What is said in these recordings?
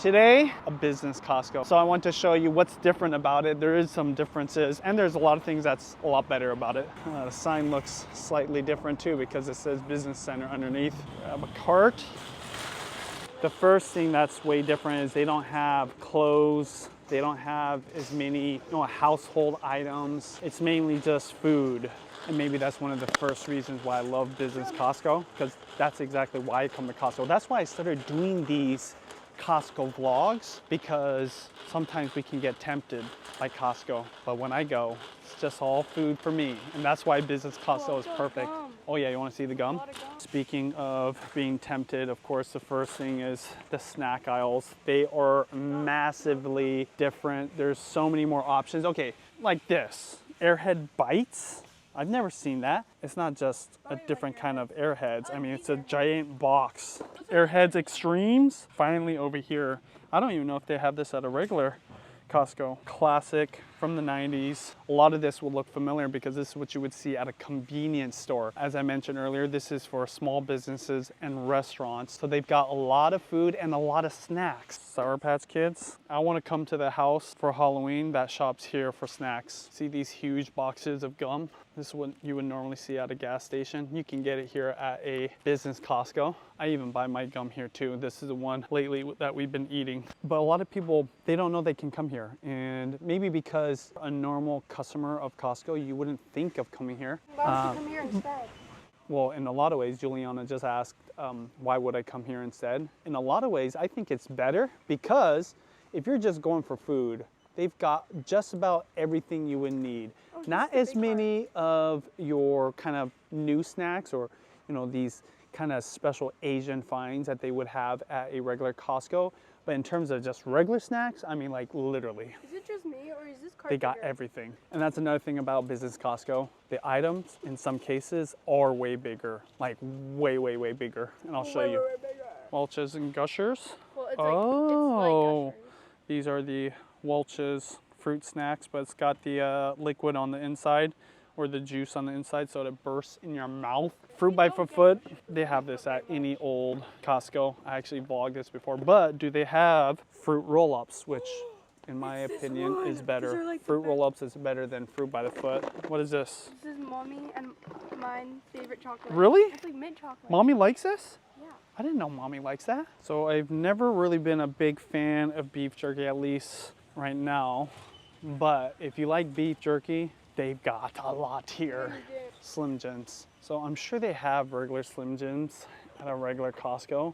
Today, a business Costco. So I want to show you what's different about it. There is some differences, and there's a lot of things that's a lot better about it. The sign looks slightly different too because it says business center underneath. I have a cart. The first thing that's way different is they don't have clothes. They don't have as many household items. It's mainly just food. And maybe that's one of the first reasons why I love business Costco, because that's exactly why I come to Costco. That's why I started doing these Costco vlogs, because sometimes we can get tempted by Costco, but when I go, it's just all food for me, and that's why business Costco is perfect. Oh yeah, you want to see the gum? Speaking of being tempted, of course, the first thing is the snack aisles. They are massively different. There's so many more options. Okay, like this, Airhead Bites. I've never seen that. It's not just a different kind of Airheads. I mean, it's a giant box. Airheads Extremes, finally over here. I don't even know if they have this at a regular Costco. Classic from the 90s. A lot of this will look familiar because this is what you would see at a convenience store. As I mentioned earlier, this is for small businesses and restaurants. So they've got a lot of food and a lot of snacks. Sour Patch Kids. I want to come to the house for Halloween that shops here for snacks. See these huge boxes of gum? This is what you would normally see at a gas station. You can get it here at a business Costco. I even buy my gum here too. This is the one lately that we've been eating. But a lot of people, they don't know they can come here. And maybe because a normal customer of Costco, you wouldn't think of coming here. Why would you come here instead? Well, in a lot of ways, Juliana just asked, why would I come here instead? In a lot of ways, I think it's better because if you're just going for food, they've got just about everything you would need. Not as many of your kind of new snacks or, these kind of special Asian finds that they would have at a regular Costco. But in terms of just regular snacks, I mean, like literally. Is it just me or is this cart They got bigger? everything. And that's another thing about business Costco. The items, in some cases, are way bigger. Like way, way, way bigger. And I'll show you. Way bigger. Welch's and Gushers. Well, it's Oh, like Gushers. These are the Welch's fruit snacks, but it's got the liquid on the inside or the juice on the inside so it bursts in your mouth. Fruit by foot, they have this at any old Costco. I actually vlogged this before, but do they have fruit roll-ups, which in my opinion is better. Like fruit roll-ups is better than fruit by the foot. What is this? This is mommy and mine favorite chocolate. Really? It's like mint chocolate. Mommy likes this? Yeah. I didn't know mommy likes that. So I've never really been a big fan of beef jerky, at least right now. But if you like beef jerky, they've got a lot here. Slim Jims. So I'm sure they have regular Slim Jims at a regular Costco,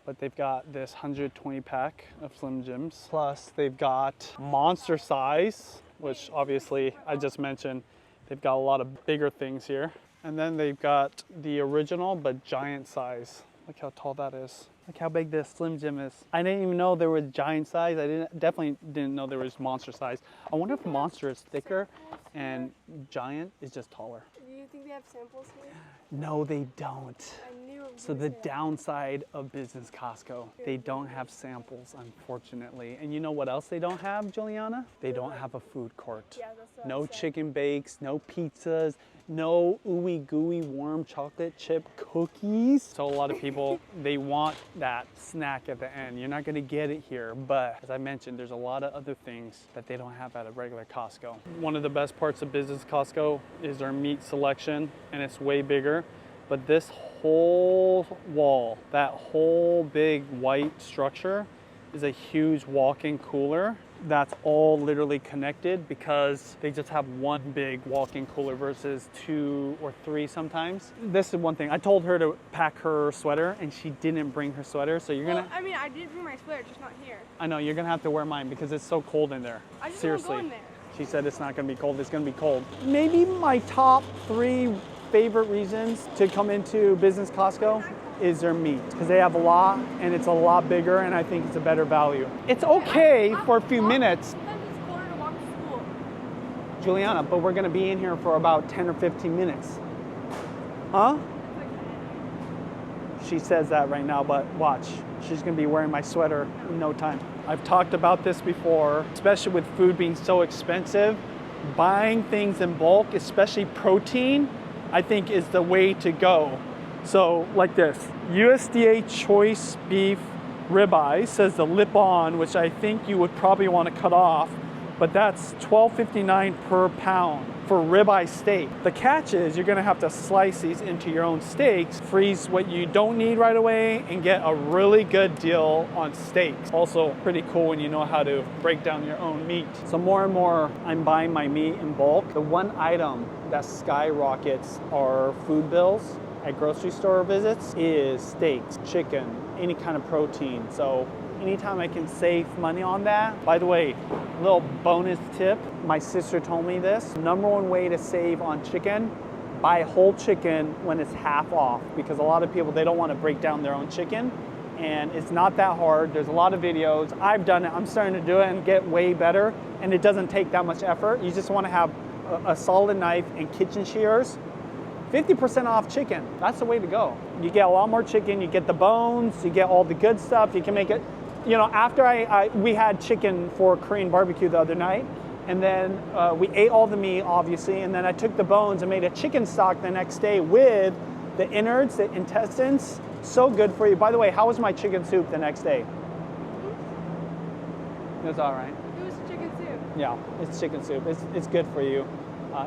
but they've got this 120 pack of Slim Jims. Plus they've got monster size, which obviously I just mentioned. They've got a lot of bigger things here. And then they've got the original, but giant size. Look how tall that is. Look how big this Slim Jim is. I didn't even know there was giant size. I definitely didn't know there was monster size. I wonder if monster is thicker and giant is just taller. Do you think they have samples here? No, they don't. I knew it was So the downside of business Costco, they don't have samples, unfortunately. And you know what else they don't have, Juliana? They don't have a food court. Yeah, that's what No I said. chicken bakes, no pizzas, no ooey gooey warm chocolate chip cookies. So a lot of people, they want that snack at the end. You're not gonna get it here, but as I mentioned, there's a lot of other things that they don't have at a regular Costco. One of the best parts of business Costco is their meat selection, and it's way bigger. But this whole wall, that whole big white structure is a huge walk-in cooler that's all literally connected because they just have one big walk-in cooler versus 2 or 3 sometimes. This is one thing. I told her to pack her sweater and she didn't bring her sweater, so you're gonna... I mean, I did bring my sweater, just not here. I know, you're gonna have to wear mine because it's so cold in there. I just Seriously. want to go in there. She said it's not gonna be cold, it's gonna be cold. Maybe my top 3 favorite reasons to come into business Costco is their meat, because they have a lot and it's a lot bigger and I think it's a better value. It's okay for a few minutes. Sometimes it's colder to walk to school. Juliana, but we're gonna be in here for about 10 or 15 minutes. Huh? She says that right now, but watch. She's gonna be wearing my sweater in no time. I've talked about this before, especially with food being so expensive. Buying things in bulk, especially protein, I think is the way to go. So like this, USDA choice beef ribeye. It says the lip on, which I think you would probably want to cut off, but that's $12.59 per pound for ribeye steak. The catch is you're gonna have to slice these into your own steaks, freeze what you don't need right away, and get a really good deal on steaks. Also pretty cool when you know how to break down your own meat. So more and more, I'm buying my meat in bulk. The one item that skyrockets our food bills at grocery store visits is steaks, chicken, any kind of protein. So anytime I can save money on that. By the way, little bonus tip, my sister told me this. Number one way to save on chicken, buy whole chicken when it's half off, because a lot of people, they don't want to break down their own chicken, and it's not that hard. There's a lot of videos. I've done it. I'm starting to do it and get way better, and it doesn't take that much effort. You just want to have a solid knife and kitchen shears. 50% off chicken. That's the way to go. You get a lot more chicken. You get the bones. You get all the good stuff. You can make it. You know, after we had chicken for Korean barbecue the other night, and then we ate all the meat, obviously, and then I took the bones and made a chicken stock the next day with the innards, the intestines. So good for you. By the way, how was my chicken soup the next day? It was all right. It was chicken soup. Yeah, it's chicken soup. It's good for you.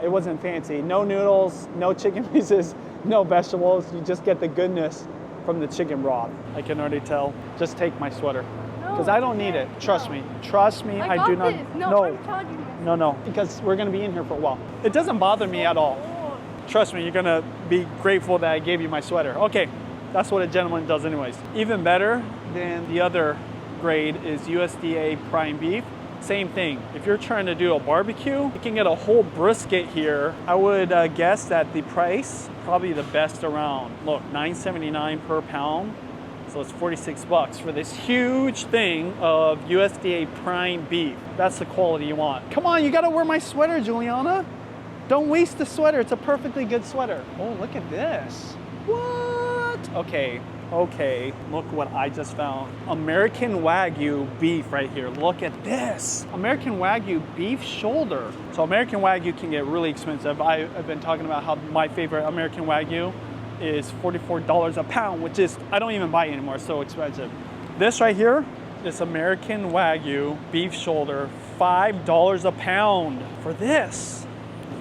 It wasn't fancy. No noodles, no chicken pieces, no vegetables. You just get the goodness from the chicken broth. I can already tell. Just take my sweater. Because I don't need it. Trust me. Trust me, I do not. This. No, I'm telling you this. No, because we're gonna be in here for a while. It doesn't bother me at all. Trust me, you're gonna be grateful that I gave you my sweater. Okay, that's what a gentleman does anyways. Even better than the other grade is USDA prime beef. Same thing. If you're trying to do a barbecue, you can get a whole brisket here. I would guess that the price, probably the best around. Look, $9.79 per pound. So it's 46 bucks for this huge thing of USDA prime beef. That's the quality you want. Come on, you gotta wear my sweater, Juliana. Don't waste the sweater. It's a perfectly good sweater. Oh, look at this. What? Okay, look what I just found. American Wagyu beef right here. Look at this. American Wagyu beef shoulder. So American Wagyu can get really expensive. I've been talking about how my favorite American Wagyu is $44 a pound, which is, I don't even buy it anymore, so expensive. This right here, this American Wagyu beef shoulder, $5 a pound for this.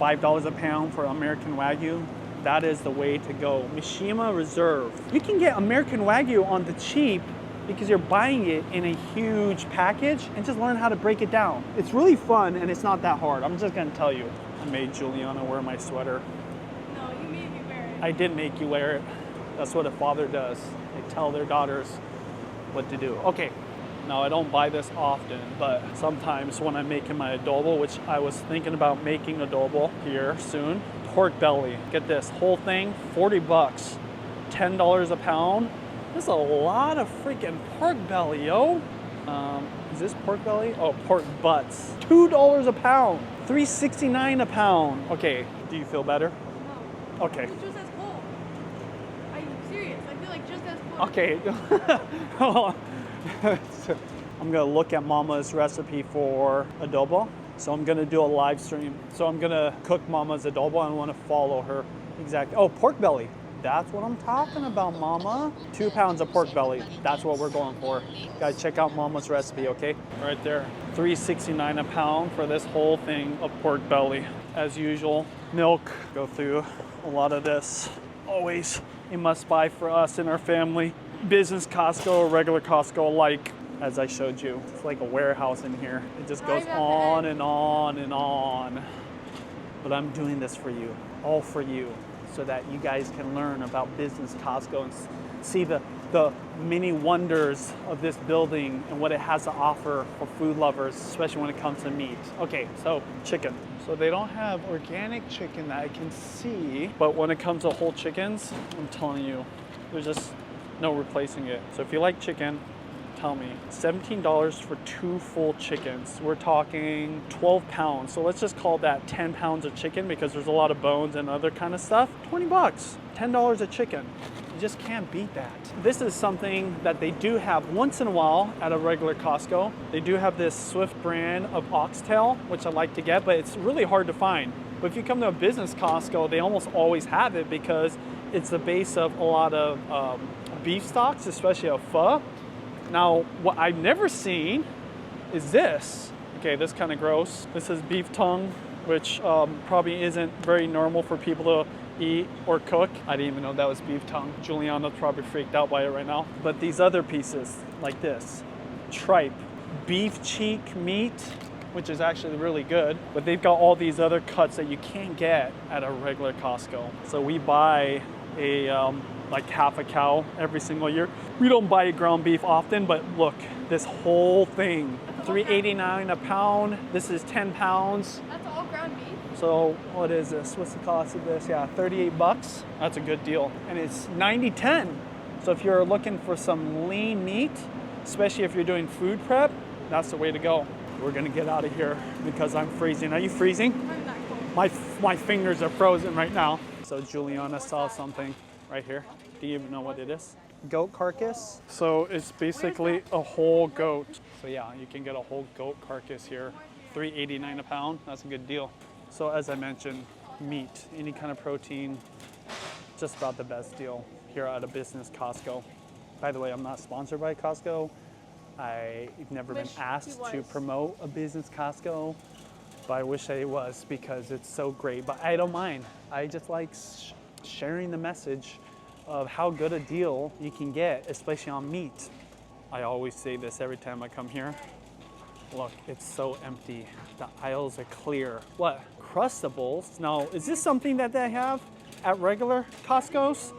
$5 a pound for American Wagyu. That is the way to go. Mishima Reserve. You can get American Wagyu on the cheap because you're buying it in a huge package and just learn how to break it down. It's really fun and it's not that hard. I'm just gonna tell you. I made Juliana wear my sweater. No, you made me wear it. I did make you wear it. That's what a father does. They tell their daughters what to do. Okay, now I don't buy this often, but sometimes when I'm making my adobo, which I was thinking about making adobo here soon, pork belly. Get this whole thing, 40 bucks, $10 a pound. That's a lot of freaking pork belly, yo. Is this pork belly? Oh, pork butts. $2 a pound, $3.69 a pound. Okay, do you feel better? No. Okay. It's just as cold. I'm serious. I feel like just as cold. Okay. Hold on. I'm gonna look at Mama's recipe for adobo. So I'm gonna do a live stream. So I'm gonna cook Mama's adobo and I wanna follow her exactly. Oh, pork belly. That's what I'm talking about, Mama. 2 pounds of pork belly. That's what we're going for. Guys, check out Mama's recipe, okay? Right there. $3.69 a pound for this whole thing of pork belly. As usual, milk. Go through a lot of this. Always a must buy for us and our family. Business Costco, regular Costco alike. As I showed you, it's like a warehouse in here. It just goes on and on and on. But I'm doing this for you, all for you, so that you guys can learn about Business Costco and see the many wonders of this building and what it has to offer for food lovers, especially when it comes to meat. Okay, so chicken. So they don't have organic chicken that I can see, but when it comes to whole chickens, I'm telling you, there's just no replacing it. So if you like chicken, tell me. $17 for 2 full chickens. We're talking 12 pounds. So let's just call that 10 pounds of chicken because there's a lot of bones and other kind of stuff. 20 bucks, $10 a chicken. You just can't beat that. This is something that they do have once in a while at a regular Costco. They do have this Swift brand of oxtail, which I like to get, but it's really hard to find. But if you come to a business Costco, they almost always have it because it's the base of a lot of beef stocks, especially a pho. Now, what I've never seen is this. Okay, this kind of gross. This is beef tongue, which probably isn't very normal for people to eat or cook. I didn't even know that was beef tongue. Juliana's probably freaked out by it right now. But these other pieces, like this, tripe, beef cheek meat, which is actually really good. But they've got all these other cuts that you can't get at a regular Costco. So we buy a like half a cow every single year. We don't buy ground beef often, but look, this whole thing, $3.89 a pound. This is 10 pounds. That's all ground beef? So what is this? What's the cost of this? Yeah, 38 bucks. That's a good deal. And it's 90/10. So if you're looking for some lean meat, especially if you're doing food prep, that's the way to go. We're gonna get out of here because I'm freezing. Are you freezing? I'm not cold. My fingers are frozen right now. So Juliana saw something right here. Do you even know what it is? Goat carcass. So it's basically a whole goat. So yeah, you can get a whole goat carcass here. $3.89 a pound. That's a good deal. So as I mentioned, meat, any kind of protein, just about the best deal here at a business Costco. By the way, I'm not sponsored by Costco. I've never been asked to promote a business Costco, but I wish I was because it's so great. But I don't mind. I just like sharing the message of how good a deal you can get, especially on meat. I always say this every time I come here. Look, it's so empty. The aisles are clear. What? Crustables? Now, is this something that they have at regular Costco's?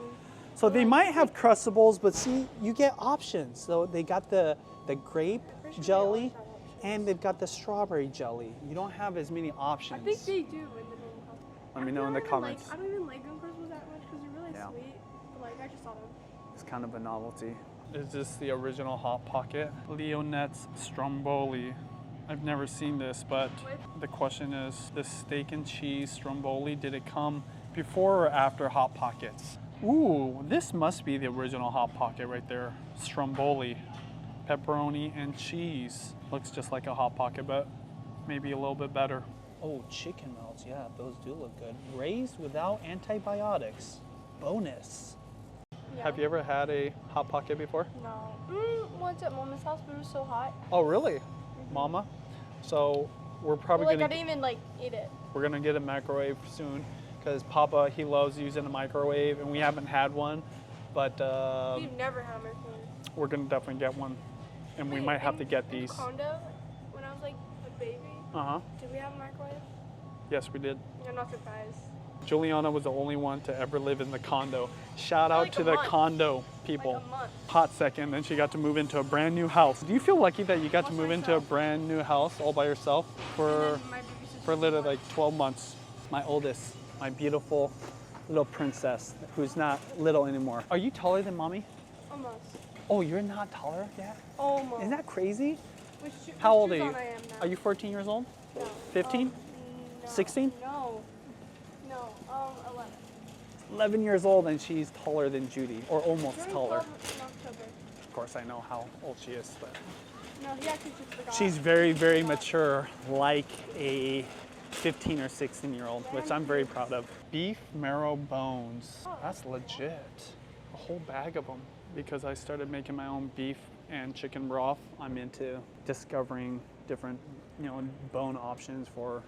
So they might have Crustables, but see, you get options. So they got the grape jelly and they've got the strawberry jelly. You don't have as many options. I think they do in the normal Costco. Let me know in the comments. I don't even like them Crustables that much because they're really sweet. But like, I just saw them. It's kind of a novelty. Is this the original Hot Pocket? Leonette's Stromboli. I've never seen this, but the question is, the steak and cheese Stromboli, did it come before or after Hot Pockets? Ooh, this must be the original Hot Pocket right there. Stromboli, pepperoni and cheese. Looks just like a Hot Pocket, but maybe a little bit better. Oh, chicken melts, yeah, those do look good. Raised without antibiotics. Bonus. Yeah. Have you ever had a Hot Pocket before? No. Once at Mama's house, but it was so hot. Oh, really? Mama? So we're probably I gonna didn't even eat it. we're gonna get a microwave soon because Papa, he loves using a microwave and we haven't had one, but We've never had a microwave. we're gonna definitely get one, and we might have to get these. In condo, when I was like a baby, did we have a microwave? Yes, we did. I'm not surprised. Juliana was the only one to ever live in the condo. Shout out to the condo people. Like a month. Hot second, then she got to move into a brand new house. Do you feel lucky that you got to move into a brand new house all by yourself for literally like 12 months? My oldest, my beautiful little princess, who's not little anymore. Are you taller than mommy? Almost. Oh, you're not taller yet? Almost. Isn't that crazy? Which How old are you? I am now. Are you 14 years old? No. 15? No. 16? No. 11. 11 years old, and she's taller than Judy, or almost Turning taller. 12 in October. Of course, I know how old she is, but No, he actually just forgot. she's very, very mature, like a 15 or 16-year-old, which I'm very proud of. Beef marrow bones. That's legit. A whole bag of them. Because I started making my own beef and chicken broth, I'm into discovering different, bone options for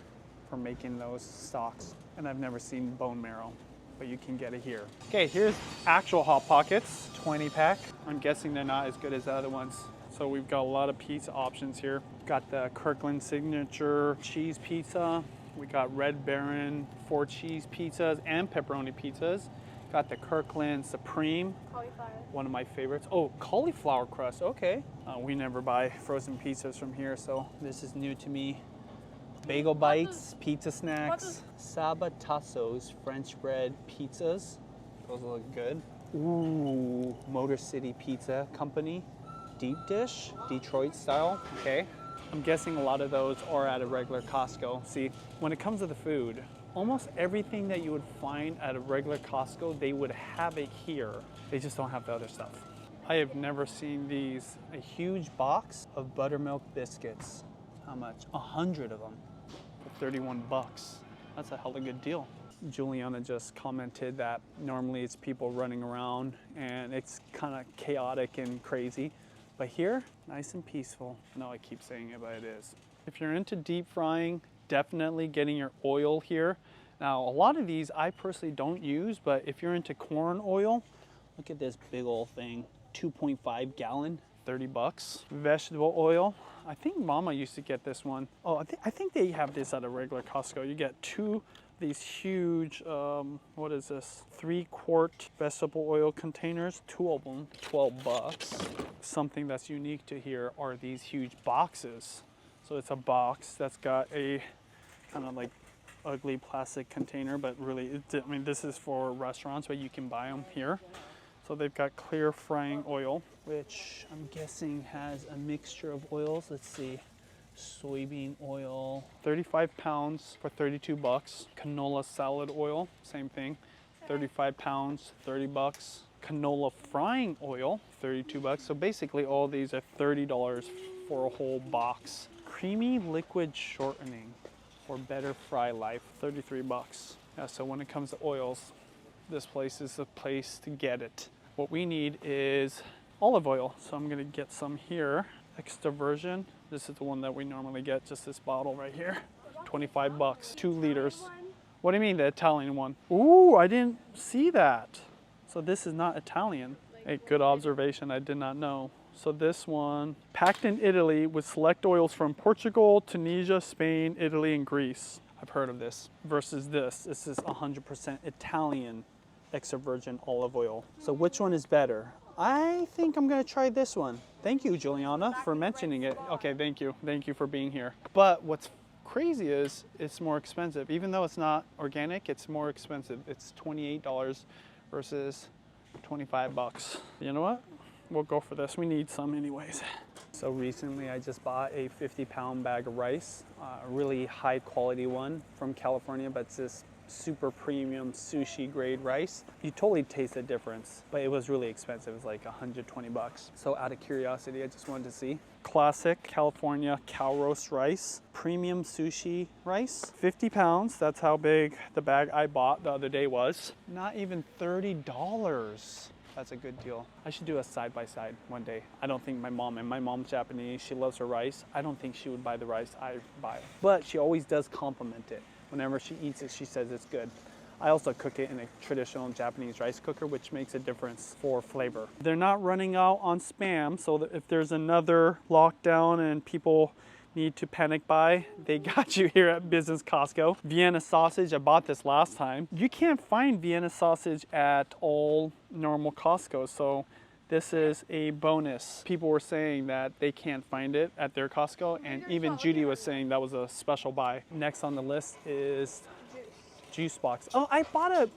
making those stocks. And I've never seen bone marrow, but you can get it here. Okay, here's actual Hot Pockets, 20 pack. I'm guessing they're not as good as the other ones. So we've got a lot of pizza options here. Got the Kirkland Signature cheese pizza. We got Red Baron 4 cheese pizzas and pepperoni pizzas. Got the Kirkland Supreme. Cauliflower. One of my favorites. Oh, cauliflower crust, okay. We never buy frozen pizzas from here, so this is new to me. Bagel bites, pizza snacks, Sabatasso's French bread pizzas. Those look good. Ooh, Motor City Pizza Company. Deep dish, Detroit style, okay. I'm guessing a lot of those are at a regular Costco. See, when it comes to the food, almost everything that you would find at a regular Costco, they would have it here. They just don't have the other stuff. I have never seen these. A huge box of buttermilk biscuits. How much? 100 of them for 31 bucks. That's a hella good deal. Juliana just commented that normally it's people running around and it's kind of chaotic and crazy. But here, nice and peaceful. I know I keep saying it, but it is. If you're into deep frying, definitely getting your oil here. Now, a lot of these I personally don't use, but if you're into corn oil, look at this big old thing, 2.5 gallon, 30 bucks. Vegetable oil, I think Mama used to get this one. Oh, I think they have this at a regular Costco. You get two these huge, what is this? 3-quart vegetable oil containers, 2 of them, 12 bucks. Something that's unique to here are these huge boxes. So it's a box that's got a kind of like ugly plastic container, but really, I mean, this is for restaurants, but you can buy them here. So they've got clear frying oil, which I'm guessing has a mixture of oils. Let's see. Soybean oil, 35 pounds for 32 bucks. Canola salad oil, same thing, 35 pounds, 30 bucks. Canola frying oil, 32 bucks. So basically all these are $30 for a whole box. Creamy liquid shortening for better fry life, 33 bucks. Yeah, so when it comes to oils, this place is the place to get it. What we need is olive oil. So I'm gonna get some here. Extra virgin. This is the one that we normally get, just this bottle right here. 25 bucks, 2 liters. What do you mean, the Italian one? Ooh, I didn't see that. So this is not Italian. Hey, good observation, I did not know. So this one, packed in Italy with select oils from Portugal, Tunisia, Spain, Italy, and Greece. I've heard of this. Versus this is 100% Italian extra virgin olive oil. So which one is better? I think I'm gonna try this one. Thank you, Juliana, for mentioning it. Okay, thank you. Thank you for being here. But what's crazy is it's more expensive. Even though it's not organic, it's more expensive. It's $28 versus 25 bucks. You know what? We'll go for this. We need some anyways. So recently I just bought a 50-pound bag of rice, a really high quality one from California, but it's this super premium sushi grade rice. You totally taste the difference, but it was really expensive. It was like 120 bucks. So out of curiosity, I just wanted to see. Classic California cow roast rice, premium sushi rice, 50 pounds. That's how big the bag I bought the other day was. Not even $30. That's a good deal. I should do a side-by-side one day. I don't think my mom's Japanese, she loves her rice. I don't think she would buy the rice I buy. But she always does compliment it. Whenever she eats it, she says it's good. I also cook it in a traditional Japanese rice cooker, which makes a difference for flavor. They're not running out on Spam, so that if there's another lockdown and people need to panic buy, they got you here at Business Costco. Vienna sausage, I bought this last time. You can't find Vienna sausage at all normal Costco, so this is a bonus. People were saying that they can't find it at their Costco, and even Judy was saying that was a special buy. Next on the list is juice box. Oh, I bought a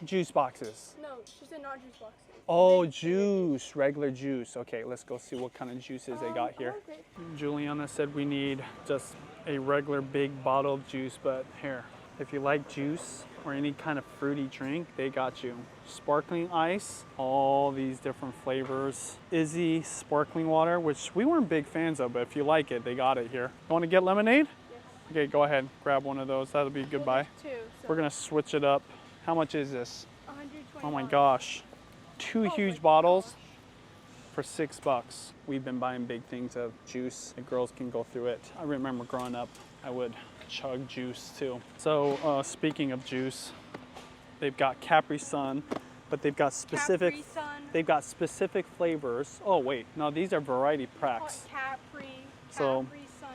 juice boxes. No, she said not juice boxes. Oh, juice, regular juice. Okay, let's go see what kind of juices they got here. Okay. Juliana said we need just a regular big bottle of juice, but here, if you like juice or any kind of fruity drink, they got you. Sparkling ice, all these different flavors. Izzy sparkling water, which we weren't big fans of, but if you like it, they got it here. You want to get lemonade? Yes. Okay, go ahead, grab one of those. That'll be a good buy. Two. So We're gonna switch it up. How much is this? 120. Oh my gosh. 2 huge bottles for $6. We've been buying big things of juice. The girls can go through it. I remember growing up, I would chug juice too. So speaking of juice, they've got Capri Sun, but they've got specific flavors. Oh wait, no, these are variety packs. Capri So Sun.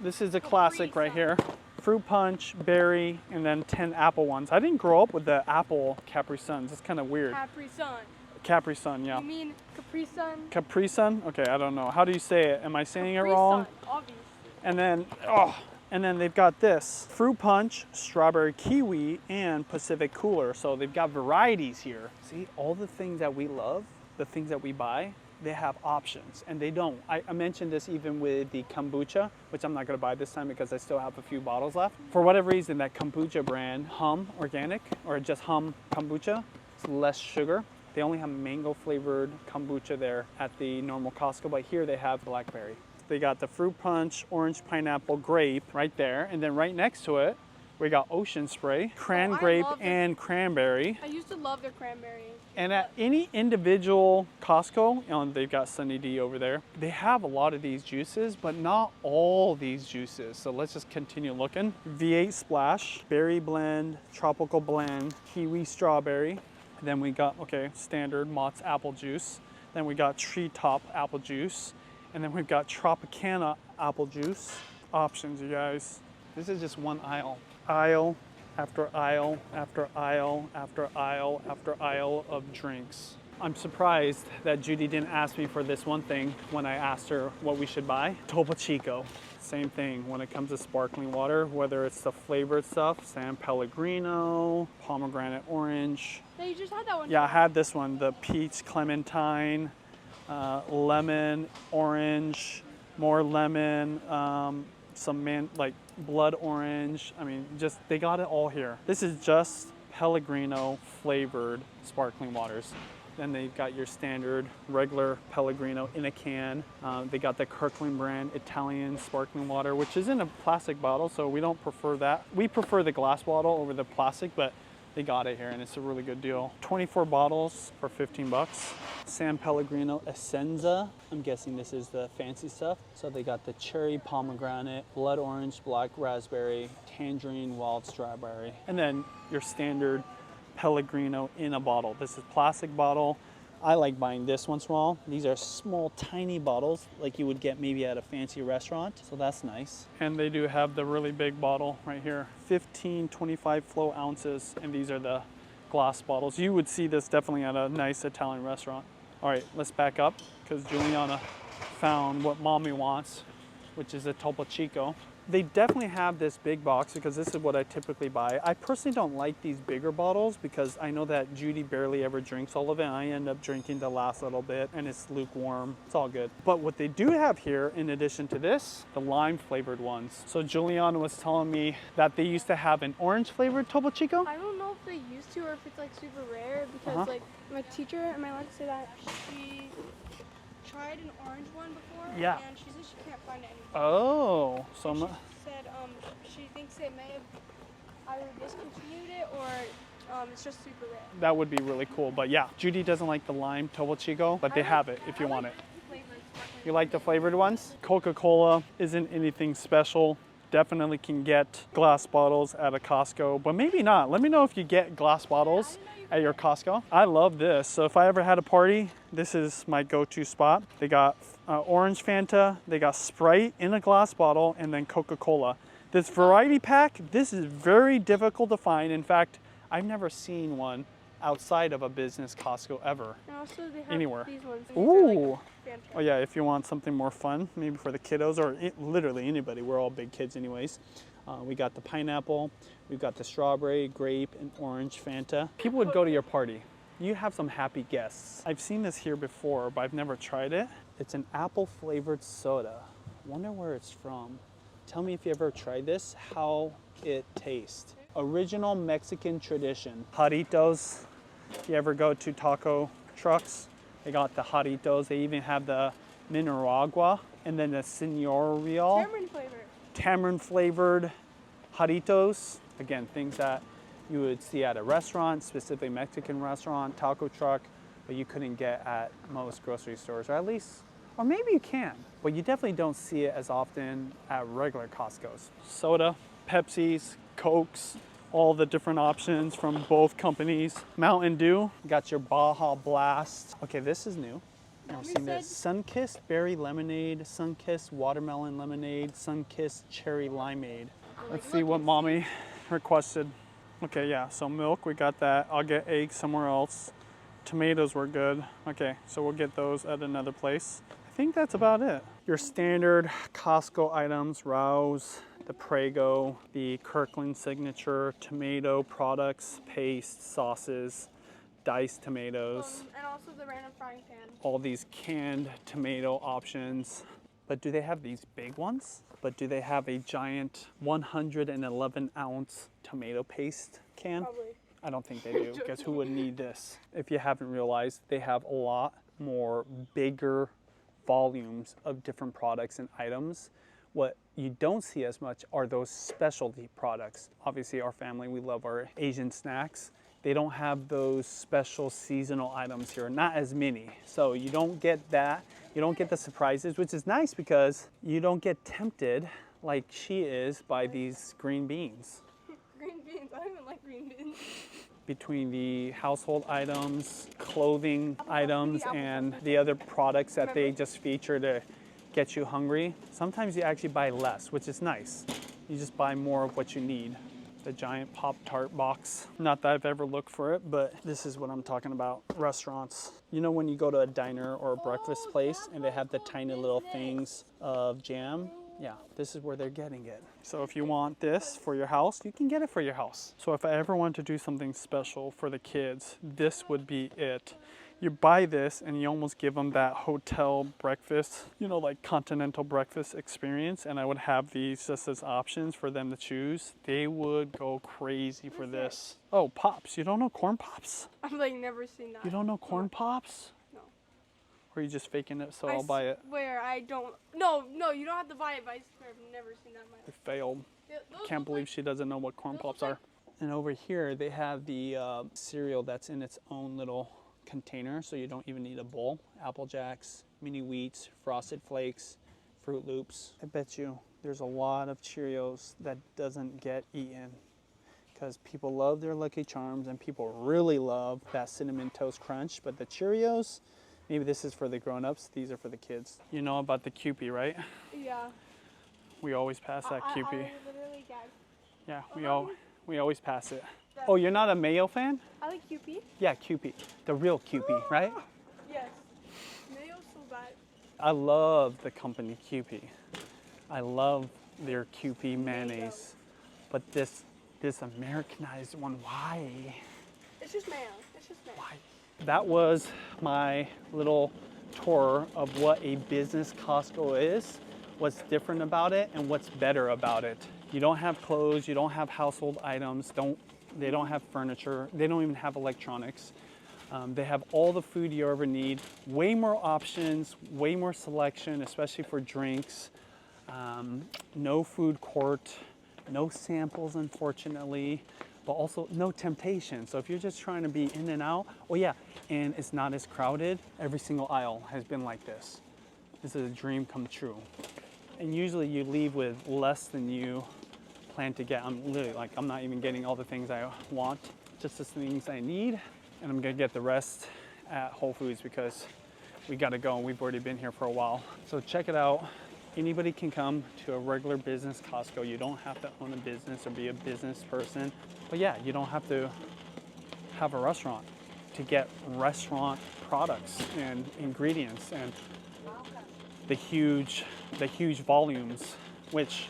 this is a classic right here. Fruit punch, berry, and then 10 apple ones. I didn't grow up with the apple Capri Suns. It's kind of weird. Capri Sun. Capri Sun, yeah. You mean Capri Sun? Capri Sun? Okay, I don't know. How do you say it? Am I saying it Capri wrong? Sun, obviously. And then they've got this fruit punch, strawberry kiwi, and Pacific cooler. So they've got varieties here. See, all the things that we love, the things that we buy, they have options, and they don't. I mentioned this even with the kombucha, which I'm not gonna buy this time because I still have a few bottles left. For whatever reason, that kombucha brand, Hum Organic, or just Hum Kombucha, it's less sugar. They only have mango flavored kombucha there at the normal Costco, but here they have blackberry. They got the fruit punch, orange, pineapple, grape right there, and then right next to it, We got Ocean Spray, cran I grape, love it. and cranberry. I used to love their cranberry. And at any individual Costco, you know, they've got Sunny D over there, they have a lot of these juices, but not all these juices. So let's just continue looking. V8 Splash, Berry Blend, Tropical Blend, Kiwi Strawberry. Then we got, okay, standard Mott's Apple Juice. Then we got Treetop Apple Juice. And then we've got Tropicana Apple Juice. Options, you guys. This is just one aisle. Aisle after aisle after aisle after aisle after aisle of drinks. I'm surprised that Judy didn't ask me for this one thing when I asked her what we should buy. Topo Chico. Same thing when it comes to sparkling water, whether it's the flavored stuff, San Pellegrino, pomegranate orange. No, you just had that one. Yeah, I had this one, the peach clementine, lemon, orange, more lemon, some like blood orange. I mean, just they got it all here. This is just Pellegrino flavored sparkling waters. Then they got your standard regular Pellegrino in a can. They got the Kirkland brand Italian sparkling water, which is in a plastic bottle, so we don't prefer that. We prefer the glass bottle over the plastic, but they got it here and it's a really good deal. 24 bottles for 15 bucks. San Pellegrino Essenza. I'm guessing this is the fancy stuff. So they got the cherry pomegranate, blood orange, black raspberry, tangerine, wild strawberry. And then your standard Pellegrino in a bottle. This is plastic bottle. I like buying this one small. These are small, tiny bottles like you would get maybe at a fancy restaurant. So that's nice. And they do have the really big bottle right here. 15, 25 flow ounces. And these are the glass bottles. You would see this definitely at a nice Italian restaurant. All right, let's back up because Juliana found what mommy wants, which is a Topo Chico. They definitely have this big box because this is what I typically buy. I personally don't like these bigger bottles because I know that Judy barely ever drinks all of it and I end up drinking the last little bit and it's lukewarm. It's all good. But what they do have here, in addition to this, the lime flavored ones. So Juliana was telling me that they used to have an orange flavored Topo Chico. I don't know if they used to or if it's like super rare because like my teacher, am I allowed to say that? She tried an orange one before Yeah. and she said she can't find it anymore. Oh, so She said she thinks it may have either discontinued it or it's just super rare. that would be really cool. But yeah, Judy doesn't like the lime Topo Chico, but they have it if you want it. You like the flavored ones? Coca-Cola isn't anything special. Definitely can get glass bottles at a Costco, but maybe not. Let me know if you get glass bottles at your Costco. I love this. So if I ever had a party, this is my go-to spot. They got orange Fanta, they got Sprite in a glass bottle, and then Coca-Cola. This variety pack, this is very difficult to find. In fact, I've never seen one outside of a business Costco ever. And also they have Anywhere. these ones. Ooh. Oh yeah, if you want something more fun, maybe for the kiddos or literally anybody. We're all big kids anyways. We got the pineapple, we've got the strawberry, grape, and orange Fanta. People would go to your party. You have some happy guests. I've seen this here before, but I've never tried it. It's an apple flavored soda. Wonder where it's from. Tell me if you ever tried this, how it tastes. Original Mexican tradition. Jarritos. If you ever go to taco trucks, they got the Jarritos. They even have the Mineral Agua and then the Señorial. Tamarind flavor. Tamarind flavored Jarritos. Again, things that you would see at a restaurant, specifically Mexican restaurant, taco truck, but you couldn't get at most grocery stores, or at least, or maybe you can, but you definitely don't see it as often at regular Costco's. Soda, Pepsis, Cokes, all the different options from both companies. Mountain Dew, got your Baja Blast. Okay, this is new. Never seen this. Sunkissed Berry Lemonade, Sunkissed Watermelon Lemonade, Sunkissed Cherry Limeade. Let's see what mommy requested. Okay, yeah, so milk, we got that. I'll get eggs somewhere else. Tomatoes were good. Okay, so we'll get those at another place. I think that's about it. Your standard Costco items, Rouse, the Prego, the Kirkland Signature, tomato products, paste, sauces, diced tomatoes. And also the random frying pan. All these canned tomato options. But do they have these big ones? But do they have a giant 111 ounce tomato paste can? Probably. I don't think they do, because who would need this? If you haven't realized, they have a lot more bigger volumes of different products and items, What you don't see as much are those specialty products. Obviously, our family, we love our Asian snacks. They don't have those special seasonal items here, not as many. So you don't get that. You don't get the surprises, which is nice because you don't get tempted like she is by these green beans. Green beans. I don't even like green beans. Between the household items, clothing items, and the other products that they just feature to get you hungry, sometimes you actually buy less, which is nice. You just buy more of what you need. The giant Pop-Tart box. Not that I've ever looked for it, but this is what I'm talking about. Restaurants. You know when you go to a diner or a breakfast place and they have the tiny little things of jam? Yeah, this is where they're getting it. So if you want this for your house, you can get it for your house. So if I ever want to do something special for the kids, this would be it. You buy this and you almost give them that hotel breakfast, you know, like continental breakfast experience. And I would have these just as options for them to choose. They would go crazy for this. Oh, Pops. You don't know Corn Pops? I've like never seen that. You don't know Corn Pops? No. Or are you just faking it so I'll buy it? Swear I don't. No, you don't have to buy it, but I swear I've never seen that in my I life. failed. Can't believe she doesn't know what Corn Pops are. And over here they have the cereal that's in its own little container, so you don't even need a bowl. Apple Jacks, mini wheats, Frosted Flakes, Fruit Loops. I bet you there's a lot of Cheerios that doesn't get eaten because people love their Lucky Charms and people really love that Cinnamon Toast Crunch, but the Cheerios, maybe this is for the grown-ups, these are for the kids. You know about the Kewpie, right? Yeah. We always pass that Kewpie. I literally gagged. Yeah, we always pass it. Oh, you're not a mayo fan? I like Kewpie. Yeah, Kewpie. The real Kewpie, right? Yes. Mayo's so bad. I love the company Kewpie. I love their Kewpie mayonnaise. But this Americanized one, why? It's just mayo. It's just mayo. Why? That was my little tour of what a business Costco is, what's different about it, and what's better about it. You don't have clothes, you don't have household items, they don't have furniture, they don't even have electronics. They have all the food you ever need, way more options, way more selection, especially for drinks. No food court, no samples, unfortunately, but also no temptation. So if you're just trying to be in and out, oh yeah, and it's not as crowded. Every single aisle has been like this. This is a dream come true. And usually you leave with less than you plan to get. I'm literally like, I'm not even getting all the things I want, just the things I need. And I'm gonna get the rest at Whole Foods because we gotta go and we've already been here for a while. So check it out. Anybody can come to a regular business Costco. You don't have to own a business or be a business person. But yeah, you don't have to have a restaurant to get restaurant products and ingredients and the huge volumes, which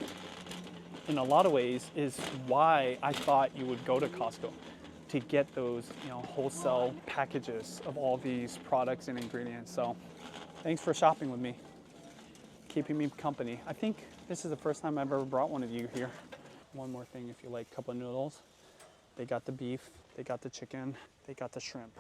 in a lot of ways is why I thought you would go to Costco to get those, you know, wholesale packages of all these products and ingredients. So thanks for shopping with me, keeping me company. I think this is the first time I've ever brought one of you here. One more thing, if you like cup of noodles, they got the beef, they got the chicken, they got the shrimp.